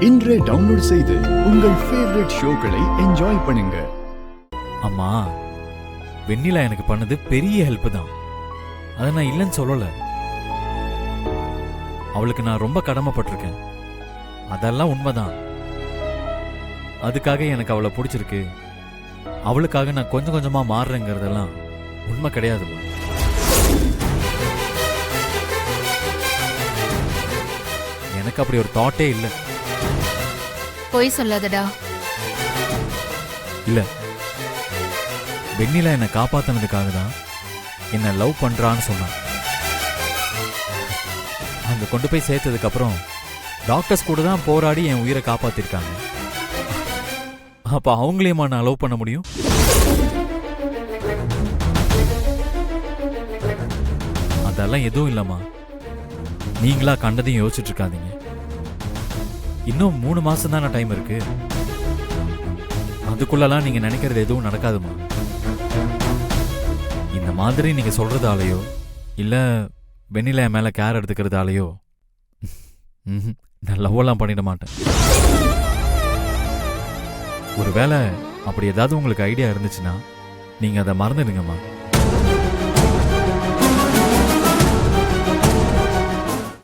இன்றே டவுன்லோட் செய்து உங்கள் ஃபேவரட் ஷோக்களை என்ஜாய் பண்ணுங்க. அம்மா, வெண்ணிலா எனக்கு பண்ணது பெரிய ஹெல்ப் தான். அதை நான் இல்லைன்னு சொல்லல. அவளுக்கு நான் ரொம்ப கடமைப்பட்டிருக்கேன். அதெல்லாம் உண்மைதான். அதுக்காக எனக்கு அவளை பிடிச்சிருக்கு, அவளுக்காக நான் கொஞ்சம் கொஞ்சமா மாறுறேங்கிறதெல்லாம் உண்மை கிடையாதுமா. எனக்கு அப்படி ஒரு தாட்டே இல்லை. பொய் சொல்லாதடா. இல்ல, வெண்ணிலா என்னை காப்பாத்தினதுக்காக தான் என்ன லவ் பண்றான்னு சொன்னான். அங்க கொண்டு போய் சேர்த்ததுக்கு அப்புறம் டாக்டர்ஸ் கூட தான் போராடி என் உயிரை காப்பாத்திருக்காங்க. அப்ப அவங்களையுமா நான் லவ் பண்ண முடியும்? அதெல்லாம் எதுவும் இல்லம்மா. நீங்களா கண்டதையும் யோசிச்சுட்டு இருக்காதீங்க. இன்னும் 3 மாசம் தானே டைம் இருக்கு. அதுக்குள்ளலாம் நீங்க நினைக்கிறது எதுவும் நடக்காதுமா. இந்த மாதிரி நீங்க சொல்றதாலேயோ இல்ல வெண்ணிலா மேல கேர் எடுத்துக்கிறதாலேயோ நான் லவ்வெல்லாம் பண்ணிட மாட்டேன். ஒருவேளை அப்படி ஏதாவது உங்களுக்கு ஐடியா இருந்துச்சுன்னா நீங்க அதை மறந்துடுங்கம்மா.